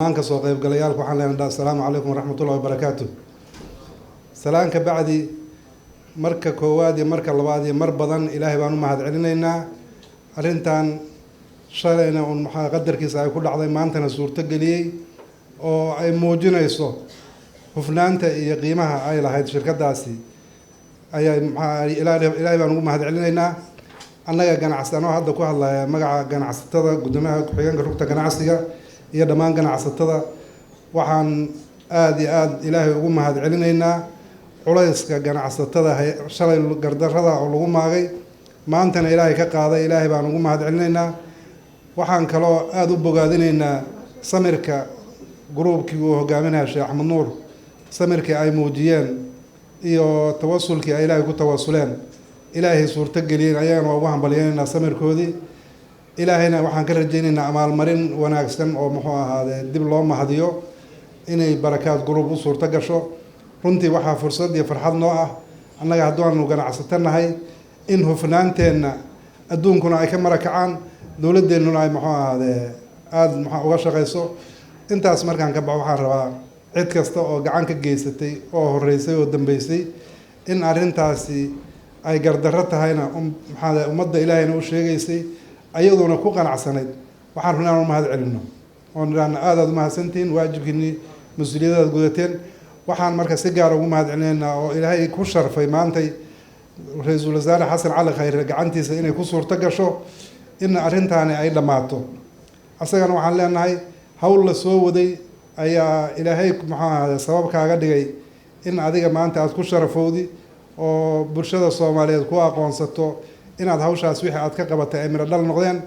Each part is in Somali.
maanka soo qayb galayaalku waxaan leenahay assalaamu calaykum waraxmatullahi wabarakaatuh. salaanka bacdi marka koowaad iyo marka labaad iyo mar badan ilaahay baan u mahad celinaynaa. arrintan shalayna maxaa qadarkiisa ay ku dhacday maantana suurto geliyey oo ay muujinayso hufnaanta iyo qiimaha ay lahayd shirkadaasi ayay ilaahay baan ugu mahad celinaynaa. annaga ganacsano hadda ku hadlaya magaca ganacsatada guddoomiyaha ku-xigeenka rugta ganacsiga iyo dhammaan ganacsatada waxaan aad iyo aad ilaahay ugu mahad celinaynaa culayska ganacsatada shalay gardarrada oo lagu maagay maantana ilaahay ka qaaday. ilaahay baan ugu mahad celinaynaa. waxaan kaloo aad u bogaadinaynaa samirka gruubkii uu hogaaminaya sheekh axmed nuur, samirkii ay muujiyeen iyo tawasulkii ay ilaahay ku tawasuleen ilaahay suurto geliyeen ayagana waa ugu hambalyaynaynaa samirkoodii. ilaahayna waxaan ka rajaynaynaa abaalmarin wanaagsan oo muxuu ahaadee dib loo mahadiyo inay barakaad gruub u suurto gasho. runtii waxaa fursad iyo farxad noo ah annaga haddaanu ganacsato nahay in hufnaanteenna adduunkuna ay ka marakacaan, dowladdeennuna ay muxuu ahaadee aada muxuu uga shaqayso. intaas markaan ka baxo waxaan rabaa cid kasta oo gacan ka geysatay oo horreysay oo dambeysay in arrintaasi ay gardarro tahayna maxaa ummadda ilaahayna u sheegaysay ayaduna ku qanacsanayd waxaan rabnaa inaan u mahad celino oon idhaahna aadaad u mahadsantihiin waajibkiinii mas-uuliyadaad gudateen. waxaan marka si gaar ugu mahad celinaynaa oo ilaahay ku sharfay maantay ra-iisul wasaare xasan cali khayre gacantiisa inay ku suurto gasho in arrintaani ay dhammaato. asagana waxaan leenahay hawl la soo waday ayaa ilaahay muxuu ahaade sabab kaaga dhigay in adiga maanta aada ku sharafowdi oo bulshada soomaaliyeed ku aqoonsato inaad hawshaas wixii aad ka qabatay ay midho dhal noqdeen.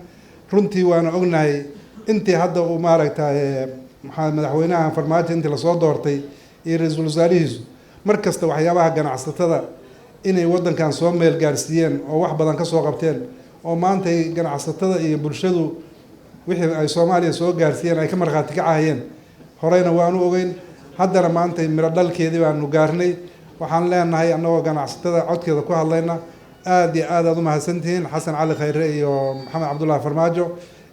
runtii waana ognahay intii hadda uu maaragtay maxaa madaxweynaha farmaajo intii lasoo doortay iyo ra-iisul wasaarihiisu mar kasta waxyaabaha ganacsatada inay waddankan soo meel gaarsiiyeen oo wax badan ka soo qabteen oo maantay ganacsatada iyo bulshadu wixii ay soomaaliya soo gaarsiiyeen ay ka markhaati kacahayeen. horeyna waanu ogeyn, haddana maantay midho dhalkeedii baanu gaarnay. waxaan leenahay annagoo ganacsatada codkeeda ku hadlayna aada iyo aad aad u mahadsantihiin xasan cali khayre iyo maxamed cabdullaahi farmaajo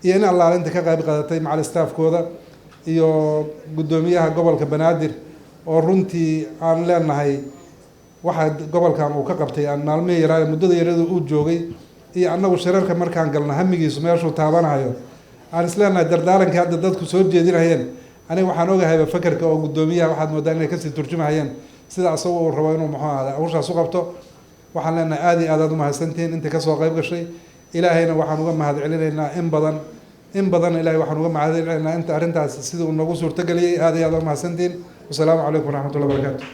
iyo in allaalinta ka qayb qaadatay macal staafkooda iyo guddoomiyaha gobolka banaadir oo runtii aan leenahay waxa gobolkan uu ka qabtay aan maalmihii yaraa muddada yarada uu joogay iyo annagu shirarka markaan galna hamigiisu meeshuu taabanahayo aan isleenahay dardaarankii hadda dadku soo jeedinayeen aniga waxaan ogahayba fakarka oo guddoomiyaha waxaad moodaa inay kasii turjumahayeen sida asagoo uu rabo inuu muxuu ahaada hawshaas u qabto. waxaan leenahay aada iyo aad aad u mahadsantihiin inta kasoo qayb gashay. ilaahayna waxaan uga mahad celinaynaa in badan ilahay waxaan uga mahad celinaynaa inta arrintaas sidii uu noogu suurto geliyey. aada iyo aad uga mahadsantihiin. wasalaamu calaykum waraxmatullahi wabarakaatu.